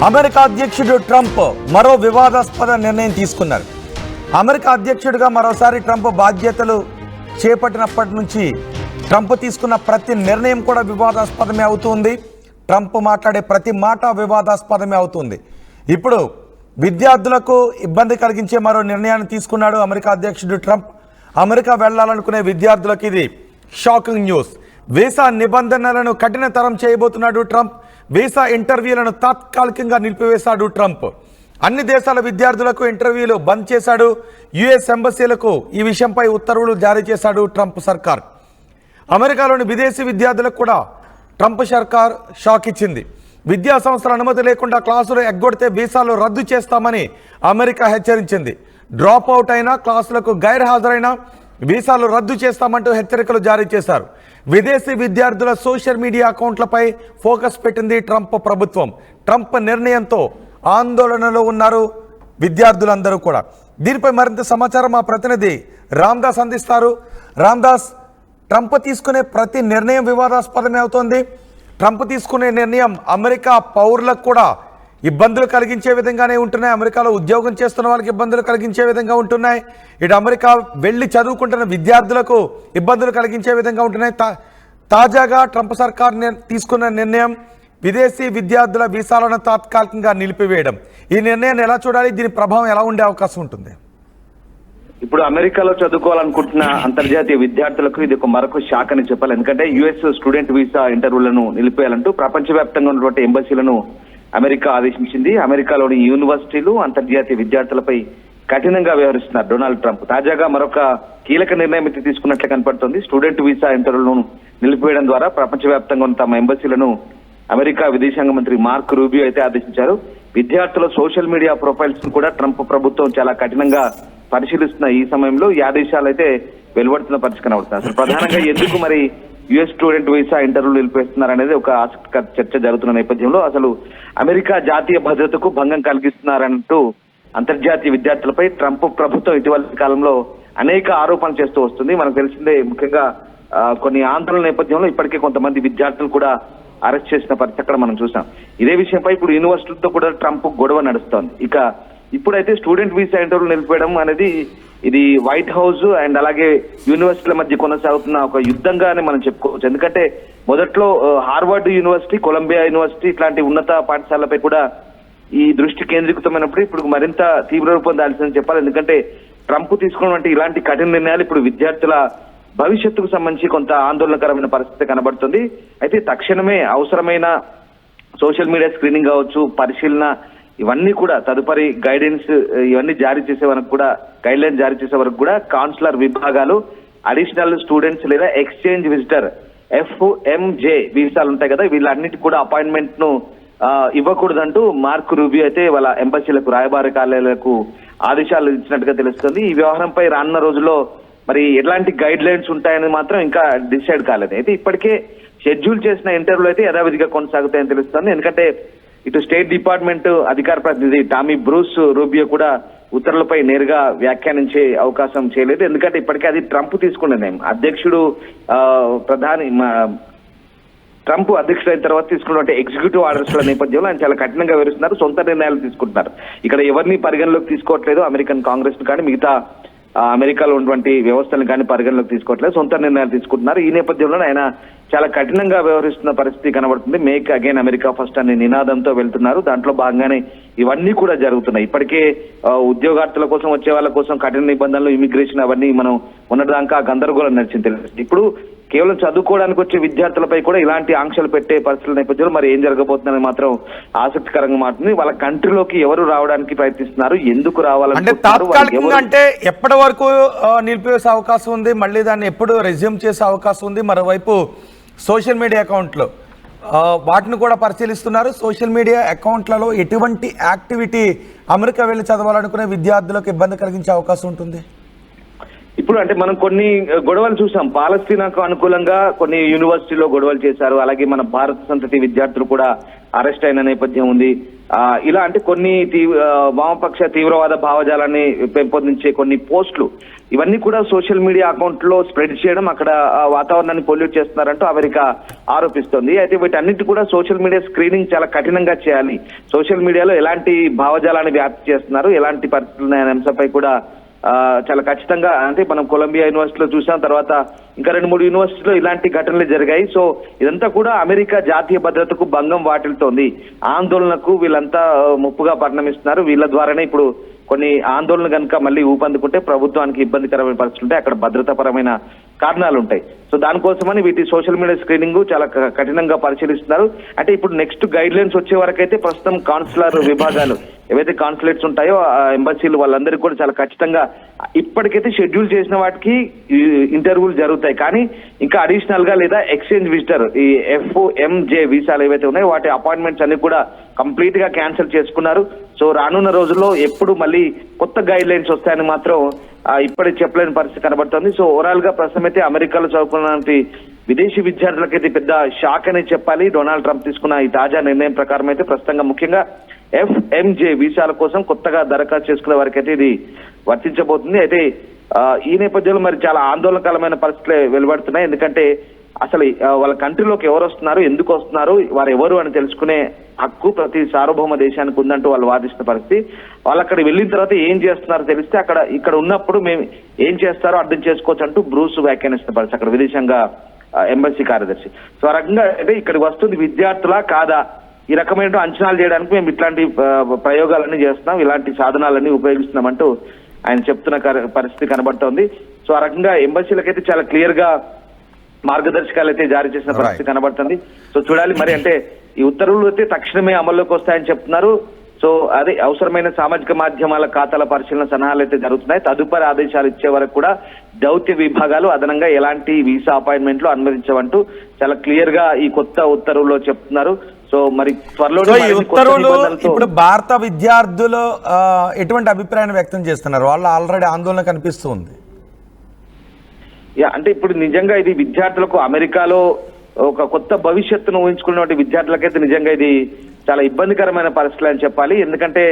America అధ్యక్షుడు Trump మరో వివాదాస్పద నిర్ణయం తీసుకున్నారు. అమెరికా అధ్యక్షుడిగా మరోసారి ట్రంప్ బాధ్యతలు చేపట్టినప్పటి నుంచి ట్రంప్ తీసుకున్న ప్రతి నిర్ణయం కూడా వివాదాస్పదమే అవుతుంది. ట్రంప్ మాట్లాడే ప్రతి మాట వివాదాస్పదమే అవుతుంది. ఇప్పుడు విద్యార్థులకు ఇబ్బంది కలిగించే మరో నిర్ణయాన్ని తీసుకున్నాడు అమెరికా అధ్యక్షుడు ట్రంప్. అమెరికా వెళ్లాలనుకునే విద్యార్థులకు ఇది షాకింగ్ న్యూస్. వీసా నిబంధనలను కఠినతరం చేయబోతున్నాడు ట్రంప్. వీసా ఇంటర్వ్యూలను తాత్కాలికంగా నిలిపివేశాడు ట్రంప్. అన్ని దేశాల విద్యార్థులకు ఇంటర్వ్యూలు బంద్ చేశాడు. యుఎస్ ఎంబసీలకు ఈ విషయంపై ఉత్తర్వులు జారీ చేశాడు ట్రంప్ సర్కార్. అమెరికాలోని విదేశీ విద్యార్థులకు కూడా ట్రంప్ సర్కార్ షాక్ ఇచ్చింది. విద్యా సంస్థల అనుమతి లేకుండా క్లాసులు ఎగ్గొడితే వీసాలు రద్దు చేస్తామని అమెరికా హెచ్చరించింది. డ్రాప్ అవుట్ అయినా, క్లాసులకు గైర్హాజరైనా వీసాలు రద్దు చేస్తామంటూ హెచ్చరికలు జారీ చేశారు. విదేశీ విద్యార్థుల సోషల్ మీడియా అకౌంట్లపై ఫోకస్ పెట్టింది ట్రంప్ ప్రభుత్వం. ట్రంప్ నిర్ణయంతో ఆందోళనలో ఉన్నారు విద్యార్థులందరూ కూడా. దీనిపై మరింత సమాచారం మా ప్రతినిధి రామ్దాస్ అందిస్తారు. రామ్దాస్, ట్రంప్ తీసుకునే ప్రతి నిర్ణయం వివాదాస్పదమే అవుతోంది. ట్రంప్ తీసుకునే నిర్ణయం అమెరికా పౌరులకు కూడా ఇబ్బందులు కలిగించే విధంగానే ఉంటున్నాయి. అమెరికాలో ఉద్యోగం చేస్తున్న వాళ్ళకి ఇబ్బందులు కలిగించే విధంగా ఉంటున్నాయి. ఇటు అమెరికా వెళ్ళి చదువుకుంటున్న విద్యార్థులకు ఇబ్బందులు కలిగించే విధంగా ఉంటున్నాయి. తాజాగా ట్రంప్ సర్కార్ తీసుకున్న నిర్ణయం విదేశీ విద్యార్థుల వీసాలను తాత్కాలికంగా నిలిపివేయడం. ఈ నిర్ణయాన్ని ఎలా చూడాలి? దీని ప్రభావం ఎలా ఉండే అవకాశం ఉంటుంది? ఇప్పుడు అమెరికాలో చదువుకోవాలనుకుంటున్న అంతర్జాతీయ విద్యార్థులకు ఇది ఒక మరొక షాక్ అని చెప్పాలి. ఎందుకంటే యుఎస్ స్టూడెంట్ వీసా ఇంటర్వ్యూలను నిలిపేయాలంటూ ప్రపంచవ్యాప్తంగా ఉన్నటువంటి ఎంబసీలను అమెరికా ఆదేశించింది. అమెరికాలోని యూనివర్సిటీలు అంతర్జాతీయ విద్యార్థులపై కఠినంగా వ్యవహరిస్తున్నారు డొనాల్డ్ ట్రంప్. తాజాగా మరొక కీలక నిర్ణయం అయితే తీసుకున్నట్లు కనపడుతోంది. స్టూడెంట్ వీసా ఇంటర్వ్యూలను నిలిపివేయడం ద్వారా ప్రపంచవ్యాప్తంగా ఉన్న తమ ఎంబసీలను అమెరికా విదేశాంగ మంత్రి మార్క్ రూబియో అయితే ఆదేశించారు. విద్యార్థుల సోషల్ మీడియా ప్రొఫైల్స్ ను కూడా ట్రంప్ ప్రభుత్వం చాలా కఠినంగా పరిశీలిస్తున్న ఈ సమయంలో ఈ ఆదేశాలు అయితే వెలువడుతున్న పరిస్థితి కనబడుతుంది. అసలు ప్రధానంగా ఎందుకు మరి యుఎస్ స్టూడెంట్ వీసా ఇంటర్వ్యూలు నిలిపేస్తున్నారు అనేది ఒక ఆసక్తికర చర్చ జరుగుతున్న నేపథ్యంలో అసలు అమెరికా జాతీయ భద్రతకు భంగం కలిగిస్తున్నారంటూ అంతర్జాతీయ విద్యార్థులపై ట్రంప్ ప్రభుత్వం ఇటీవల కాలంలో అనేక ఆరోపణలు చేస్తూ వస్తుంది. మనకు తెలిసిందే, ముఖ్యంగా కొన్ని ఆందోళన నేపథ్యంలో ఇప్పటికే కొంతమంది విద్యార్థులు కూడా అరెస్ట్ చేసిన పరిస్థితి అక్కడ మనం చూసాం. ఇదే విషయంపై ఇప్పుడు యూనివర్సిటీలతో కూడా ట్రంప్ గొడవ నడుస్తోంది. ఇక ఇప్పుడైతే స్టూడెంట్ వీసా ఇంటర్వ్యూలు నిలిపేయడం అనేది ఇది వైట్ హౌస్ అండ్ అలాగే యూనివర్సిటీల మధ్య కొనసాగుతున్న ఒక యుద్ధంగానే మనం చెప్పుకోవచ్చు. ఎందుకంటే మొదట్లో హార్వర్డ్ యూనివర్సిటీ, కొలంబియా యూనివర్సిటీ ఇట్లాంటి ఉన్నత పాఠశాలపై కూడా ఈ దృష్టి కేంద్రీకృతమైనప్పుడు ఇప్పుడు మరింత తీవ్ర రూపం దాల్సిందని చెప్పాలి. ఎందుకంటే ట్రంప్ తీసుకున్నటువంటి ఇలాంటి కఠిన నిర్ణయాలు ఇప్పుడు విద్యార్థుల భవిష్యత్తుకు సంబంధించి కొంత ఆందోళనకరమైన పరిస్థితి కనబడుతుంది. అయితే తక్షణమే అవసరమైన సోషల్ మీడియా స్క్రీనింగ్ కావచ్చు, పరిశీలన, ఇవన్నీ కూడా తదుపరి గైడెన్స్ ఇవన్నీ జారీ చేసే వరకు కూడా, గైడ్ లైన్ జారీ చేసే వరకు కూడా కాన్సులర్ విభాగాలు అడిషనల్ స్టూడెంట్స్ లేదా ఎక్స్చేంజ్ విజిటర్ FMJ వీసాలు ఉంటాయి కదా, వీళ్ళన్నిటి కూడా అపాయింట్మెంట్ ను ఇవ్వకూడదంటూ మార్క్ రూబియో అయితే వాళ్ళ ఎంబసీలకు, రాయబార కార్యాలయాలకు ఆదేశాలు ఇచ్చినట్టుగా తెలుస్తుంది. ఈ వ్యవహారంపై రానున్న రోజుల్లో మరి ఎలాంటి గైడ్ లైన్స్ ఉంటాయని మాత్రం ఇంకా డిసైడ్ కాలేదు. అయితే ఇప్పటికే షెడ్యూల్ చేసిన ఇంటర్వ్యూలు అయితే యథావిధిగా కొనసాగుతాయని తెలుస్తుంది. ఎందుకంటే ఇటు స్టేట్ డిపార్ట్మెంట్ అధికార ప్రతినిధి టామీ బ్రూస్ రూబియో కూడా ఉత్తర్వులపై నేరుగా వ్యాఖ్యానించే అవకాశం చేయలేదు. ఎందుకంటే ఇప్పటికే అది ట్రంప్ తీసుకున్న నిర్ణయం. అధ్యక్షుడు ట్రంప్ అధ్యక్షుడు అయిన తర్వాత తీసుకున్నటువంటి ఎగ్జిక్యూటివ్ ఆర్డర్స్ల నేపథ్యంలో ఆయన చాలా కఠినంగా వివరిస్తున్నారు. సొంత నిర్ణయాలు తీసుకుంటున్నారు. ఇక్కడ ఎవరిని పరిగణలోకి తీసుకోవట్లేదు. అమెరికన్ కాంగ్రెస్ కానీ మిగతా అమెరికాలో ఉన్నటువంటి వ్యవస్థలను కానీ పరిగణలోకి తీసుకోవట్లేదు. సొంత నిర్ణయాలు తీసుకుంటున్నారు. ఈ నేపథ్యంలో ఆయన చాలా కఠినంగా వ్యవహరిస్తున్న పరిస్థితి కనబడుతుంది. మేక్ అగైన్ అమెరికా ఫస్ట్ అనే నినాదంతో వెళ్తున్నారు. దాంట్లో భాగంగానే ఇవన్నీ కూడా జరుగుతున్నాయి. ఇప్పటికే ఉద్యోగార్థుల కోసం, వచ్చే వాళ్ళ కోసం కఠిన నిబంధనలు, ఇమిగ్రేషన్ అవన్నీ మనం ఉన్నదాకా గందరగోళం నడిచింది. ఇప్పుడు కేవలం చదువుకోవడానికి వచ్చే విద్యార్థులపై కూడా ఇలాంటి ఆంక్షలు పెట్టే పరిస్థితుల నేపథ్యంలో మరి ఏం జరగబోతుందని మాత్రం ఆసక్తికరంగా మారుతుంది. వాళ్ళ కంట్రీలోకి ఎవరు రావడానికి ప్రయత్నిస్తున్నారు, ఎందుకు రావాలంటే అంటే ఎప్పటి వరకు నిలిపివేసే అవకాశం ఉంది, మళ్ళీ దాన్ని ఎప్పుడు రెజ్యూమ్ చేసే అవకాశం ఉంది? మరోవైపు సోషల్ మీడియా అకౌంట్లు వాటిని కూడా పరిశీలిస్తున్నారు. సోషల్ మీడియా అకౌంట్లలో ఎటువంటి యాక్టివిటీ అమెరికా వెళ్ళి చదవాలనుకునే విద్యార్థులకు ఇబ్బంది కలిగించే అవకాశం ఉంటుంది? ఇప్పుడు అంటే మనం కొన్ని గొడవలు చూసాం. పాలస్తీనాకు అనుకూలంగా కొన్ని యూనివర్సిటీలో గొడవలు చేశారు. అలాగే మన భారత సంతతి విద్యార్థులు కూడా అరెస్ట్ అయిన నేపథ్యం ఉంది. ఇలా అంటే కొన్ని వామపక్ష తీవ్రవాద భావజాలాన్ని పెంపొందించే కొన్ని పోస్టులు ఇవన్నీ కూడా సోషల్ మీడియా అకౌంట్ లో స్ప్రెడ్ చేయడం, అక్కడ వాతావరణాన్ని పొల్యూట్ చేస్తున్నారంటూ అమెరికా ఆరోపిస్తోంది. అయితే వీటన్నిటి కూడా సోషల్ మీడియా స్క్రీనింగ్ చాలా కఠినంగా చేయాలి. సోషల్ మీడియాలో ఎలాంటి భావజాలాన్ని వ్యాప్తి చేస్తున్నారు, ఎలాంటి పరిస్థితులు అనే అంశంపై కూడా చాలా ఖచ్చితంగా అంటే మనం కొలంబియా యూనివర్సిటీలో చూసాం, తర్వాత ఇంకా 2-3 యూనివర్సిటీలో ఇలాంటి ఘటనలు జరిగాయి. సో ఇదంతా కూడా అమెరికా జాతీయ భద్రతకు భంగం వాటిల్తోంది. ఆందోళనకు వీళ్ళంతా ముప్పుగా పరిణమిస్తున్నారు. వీళ్ళ ద్వారానే ఇప్పుడు కొన్ని ఆందోళన కనుక మళ్ళీ ఊపందుకుంటే ప్రభుత్వానికి ఇబ్బందికరమైన పరిస్థితులు ఉంటాయి, అక్కడ భద్రతాపరమైన కారణాలు ఉంటాయి. సో దానికోసమని వీటి సోషల్ మీడియా స్క్రీనింగ్ చాలా కఠినంగా పరిశీలిస్తున్నారు. అంటే ఇప్పుడు నెక్స్ట్ గైడ్ లైన్స్ వచ్చే వరకు అయితే ప్రస్తుతం కాన్సులర్ విభాగాలు ఏవైతే కాన్సులేట్స్ ఉంటాయో ఎంబసీలు వాళ్ళందరికీ కూడా చాలా ఖచ్చితంగా ఇప్పటికైతే షెడ్యూల్ చేసిన వాటికి ఇంటర్వ్యూలు జరుగుతాయి. కానీ ఇంకా అడిషనల్ గా లేదా ఎక్స్చేంజ్ విజిటర్ ఈ FMJ వీసాలు ఏవైతే ఉన్నాయో వాటి అపాయింట్మెంట్స్ అన్ని కూడా కంప్లీట్ గా క్యాన్సిల్ చేసుకున్నారు. సో రానున్న రోజుల్లో ఎప్పుడు మళ్ళీ కొత్త గైడ్ లైన్స్ వస్తాయని మాత్రం ఇప్పటికి చెప్పలేని పరిస్థితి కనబడుతుంది. సో ఓవరాల్ గా ప్రస్తుతం అయితే అమెరికాలో చదువుకున్నటువంటి విదేశీ విద్యార్థులకైతే పెద్ద షాక్ అనే చెప్పాలి. డొనాల్డ్ ట్రంప్ తీసుకున్న ఈ తాజా నిర్ణయం ప్రకారం అయితే ప్రస్తుతంగా ముఖ్యంగా FMJ వీసాల కోసం కొత్తగా దరఖాస్తు చేసుకునే వారికైతే ఇది వర్తించబోతుంది. అయితే ఈ నేపథ్యంలో మరి చాలా ఆందోళనకరమైన పరిస్థితులే వెలువడుతున్నాయి. ఎందుకంటే అసలు వాళ్ళ కంట్రీలోకి ఎవరు వస్తున్నారు, ఎందుకు వస్తున్నారు, వారు ఎవరు అని తెలుసుకునే హక్కు ప్రతి సార్వభౌమ దేశానికి ఉందంటూ వాళ్ళు వాదిస్తున్న పరిస్థితి. వాళ్ళు అక్కడ వెళ్ళిన తర్వాత ఏం చేస్తున్నారో తెలిస్తే ఇక్కడ ఉన్నప్పుడు మేము ఏం చేస్తారో అర్థం చేసుకోవచ్చు అంటూ బ్రూస్ వ్యాఖ్యానిస్తున్న పరిస్థితి అక్కడ విదేశాంగ ఎంబసీ కార్యదర్శి. సో ఆ రకంగా అంటే ఇక్కడికి వస్తుంది విద్యార్థులా కాదా ఈ రకమైన అంచనాలు చేయడానికి మేము ఇట్లాంటి ప్రయోగాలన్నీ చేస్తున్నాం, ఇలాంటి సాధనాలన్నీ ఉపయోగిస్తున్నామంటూ ఆయన చెప్తున్న పరిస్థితి కనబడుతోంది. సో ఆ రకంగా ఎంబసీలకైతే చాలా క్లియర్ గా మార్గదర్శకాలు అయితే జారీ చేసిన పరిస్థితి కనబడుతుంది. సో చూడాలి మరి అంటే ఈ ఉత్తర్వులు అయితే తక్షణమే అమల్లోకి వస్తాయని చెప్తున్నారు. సో అదే అవసరమైన సామాజిక మాధ్యమాల ఖాతాల పరిశీలన సలహాలు అయితే జరుగుతున్నాయి. తదుపరి ఆదేశాలు ఇచ్చే వరకు కూడా దౌత్య విభాగాలు అదనంగా ఎలాంటి వీసా అపాయింట్మెంట్లు అనుమతించవంటూ చాలా క్లియర్ గా ఈ కొత్త ఉత్తర్వుల్లో చెప్తున్నారు. సో మరి త్వరలో ఇప్పుడు భారత విద్యార్థులు ఎటువంటి అభిప్రాయాన్ని వ్యక్తం చేస్తున్నారు? వాళ్ళు ఆల్రెడీ ఆందోళన కనిపిస్తుంది. అంటే ఇప్పుడు నిజంగా ఇది విద్యార్థులకు అమెరికాలో ఒక కొత్త భవిష్యత్తును ఊహించుకున్నటువంటి విద్యార్థులకైతే నిజంగా ఇది చాలా ఇబ్బందికరమైన పరిస్థితులు అని చెప్పాలి. ఎందుకంటే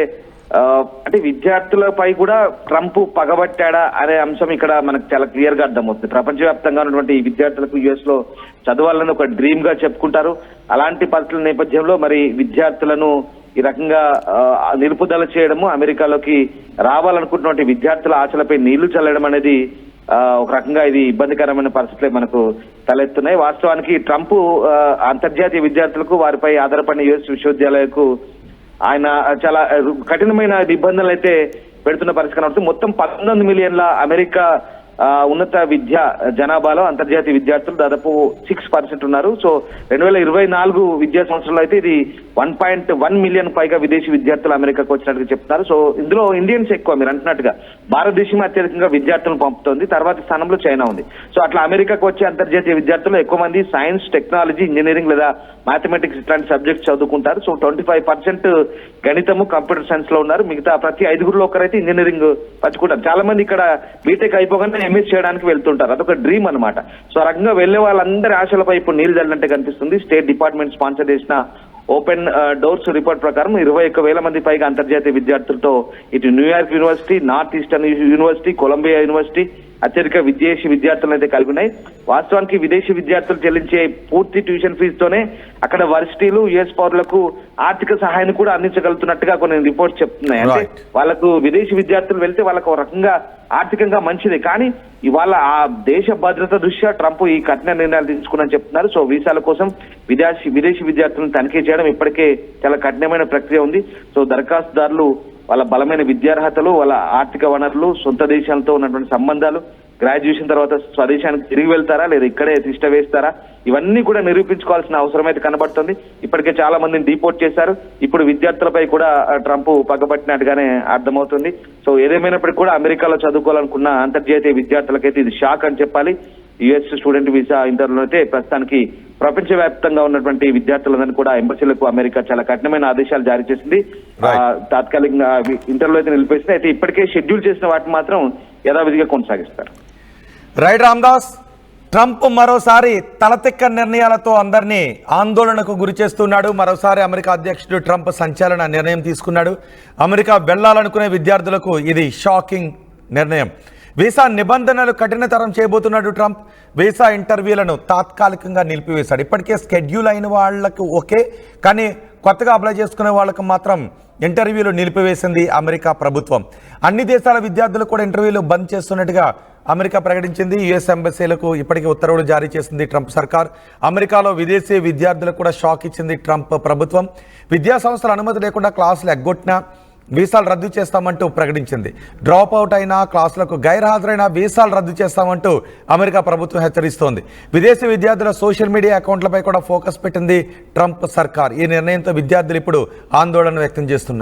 అంటే విద్యార్థులపై కూడా ట్రంప్ పగబట్టాడా అనే అంశం ఇక్కడ మనకు చాలా క్లియర్ గా అర్థమవుతుంది. ప్రపంచవ్యాప్తంగా ఉన్నటువంటి ఈ విద్యార్థులకు US లో చదవాలని ఒక డ్రీమ్ గా చెప్పుకుంటారు. అలాంటి పరిస్థితుల నేపథ్యంలో మరి విద్యార్థులను ఈ రకంగా నిలుపుదల చేయడము, అమెరికాలోకి రావాలనుకుంటున్నటువంటి విద్యార్థుల ఆశలపై నీళ్లు చల్లడం అనేది ఒక రకంగా ఇది ఇబ్బందికరమైన పరిస్థితులే మనకు తలెత్తున్నాయి. వాస్తవానికి ట్రంప్ అంతర్జాతీయ విద్యార్థులకు వారిపై ఆధారపడిన US విశ్వవిద్యాలయాలకు ఆయన చాలా కఠినమైన నిబంధనలు అయితే పెడుతున్న పరిస్థితి కనబడుతుంది. మొత్తం 19 మిలియన్ల అమెరికా ఉన్నత విద్య జనాభాలో అంతర్జాతీయ విద్యార్థులు దాదాపు 6% ఉన్నారు. సో 2024 విద్యా సంవత్సరంలో అయితే ఇది 1.1 మిలియన్ పైగా విదేశీ విద్యార్థులు అమెరికాకు వచ్చినట్టుగా చెప్తున్నారు. సో ఇందులో ఇండియన్స్ ఎక్కువ, మీరు అంటున్నట్టుగా భారతదేశం అత్యధికంగా విద్యార్థులను పంపుతోంది, తర్వాత స్థానంలో చైనా ఉంది. సో అట్లా అమెరికాకు వచ్చే అంతర్జాతీయ విద్యార్థులు ఎక్కువ మంది సైన్స్, టెక్నాలజీ, ఇంజనీరింగ్ లేదా మ్యాథమెటిక్స్ ఇట్లాంటి సబ్జెక్ట్స్ చదువుకుంటారు. సో 25% గణితము, కంప్యూటర్ సైన్స్ లో ఉన్నారు. మిగతా ప్రతి 5గురిలో ఒకరైతే ఇంజనీరింగ్ పట్టుకుంటారు. చాలా మంది ఇక్కడ బీటెక్ అయిపోగానే ఎంఎస్ చేయడానికి వెళ్తుంటారు, అదొక డ్రీమ్ అన్నమాట. సో ఆ రకంగా వెళ్లే వాళ్ళందరి ఆశలపై ఇప్పుడు నీళ్లు చల్లినట్టే కనిపిస్తుంది. స్టేట్ డిపార్ట్మెంట్ స్పాన్సర్ చేసిన ఓపెన్ డోర్స్ రిపోర్ట్ ప్రకారం 21,000 మంది పైగా అంతర్జాతీయ విద్యార్థులతో ఇటు New York University, Northeastern University, Columbia University అత్యధిక విదేశీ విద్యార్థులు అయితే కలిగి ఉన్నాయి. వాస్తవానికి విదేశీ విద్యార్థులు చెల్లించే పూర్తి ట్యూషన్ ఫీజుతోనే అక్కడ వర్సిటీలు US పౌరులకు ఆర్థిక సహాయాన్ని కూడా అందించగలుగుతున్నట్టుగా కొన్ని రిపోర్ట్స్ చెప్తున్నాయి. అంటే వాళ్ళకు విదేశీ విద్యార్థులు వెళ్తే వాళ్ళకు ఒక రకంగా ఆర్థికంగా మంచిదే, కానీ ఇవాళ ఆ దేశ భద్రత దృష్ట్యా ట్రంప్ ఈ కఠిన నిర్ణయాలు తీసుకున్నారని చెప్తున్నారు. సో వీసాల కోసం విదేశీ విద్యార్థులను తనిఖీ చేయడం ఇప్పటికే చాలా కఠినమైన ప్రక్రియ ఉంది. సో దరఖాస్తుదారులు వాళ్ళ బలమైన విద్యార్హతలు, వాళ్ళ ఆర్థిక వనరులు, సొంత దేశాలతో ఉన్నటువంటి సంబంధాలు, గ్రాడ్యుయేషన్ తర్వాత స్వదేశానికి తిరిగి వెళ్తారా లేదా ఇక్కడే తిష్ట వేస్తారా, ఇవన్నీ కూడా నిరూపించుకోవాల్సిన అవసరం అయితే కనబడుతుంది. ఇప్పటికే చాలా మందిని డిపోర్ట్ చేశారు. ఇప్పుడు విద్యార్థులపై కూడా ట్రంప్ పగబట్టినట్టుగానే అర్థమవుతుంది. సో ఏదేమైనప్పటికీ కూడా అమెరికాలో చదువుకోవాలనుకున్న అంతర్జాతీయ విద్యార్థులకైతే ఇది షాక్ అని చెప్పాలి. US స్టూడెంట్ వీసా ఇంటర్వ్యూలో అయితే ప్రస్తుతానికి ప్రపంచవ్యాప్తంగా ఉన్నటువంటి విద్యార్థులందరినీ కూడా ఎంబసీలకు అమెరికా చాలా కఠినమైన ఆదేశాలు జారీ చేసింది. తాత్కాలికంగా ఇంటర్వ్యూలో అయితే నిలిపేసింది. అయితే ఇప్పటికే షెడ్యూల్ చేసిన వాటిని మాత్రం యథావిధిగా కొనసాగిస్తారు. రైట్ రామ్దాస్, ట్రంప్ మరోసారి తలతిక్క నిర్ణయాలతో అందరినీ ఆందోళనకు గురి చేస్తున్నాడు. మరోసారి అమెరికా అధ్యక్షుడు ట్రంప్ సంచలన నిర్ణయం తీసుకున్నాడు. అమెరికా వెళ్లాలనుకునే విద్యార్థులకు ఇది షాకింగ్ నిర్ణయం. వీసా నిబంధనలు కఠినతరం చేయబోతున్నాడు ట్రంప్. వీసా ఇంటర్వ్యూలను తాత్కాలికంగా నిలిపివేశాడు. ఇప్పటికే స్కెడ్యూల్ అయిన వాళ్లకు ఓకే, కానీ కొత్తగా అప్లై చేసుకునే వాళ్ళకు మాత్రం ఇంటర్వ్యూలు నిలిపివేసింది అమెరికా ప్రభుత్వం. అన్ని దేశాల విద్యార్థులు కూడా ఇంటర్వ్యూలు బంద్ చేస్తున్నట్టుగా అమెరికా ప్రకటించింది. యుఎస్ ఎంబసీలకు ఇప్పటికే ఉత్తర్వులు జారీ చేసింది ట్రంప్ సర్కార్. అమెరికాలో విదేశీ విద్యార్థులకు కూడా షాక్ ఇచ్చింది ట్రంప్ ప్రభుత్వం. విద్యా సంస్థల అనుమతి లేకుండా క్లాసులు ఎగ్గొట్టినా వీసాలు రద్దు చేస్తామంటూ ప్రకటించింది. డ్రాప్ అవుట్ అయినా, క్లాసులకు గైర్హాజరైన వీసాలు రద్దు చేస్తామంటూ అమెరికా ప్రభుత్వం హెచ్చరిస్తోంది. విదేశీ విద్యార్థుల సోషల్ మీడియా అకౌంట్లపై కూడా ఫోకస్ పెట్టింది ట్రంప్ సర్కార్. ఈ నిర్ణయంతో విద్యార్థులు ఇప్పుడు ఆందోళన వ్యక్తం చేస్తున్నారు.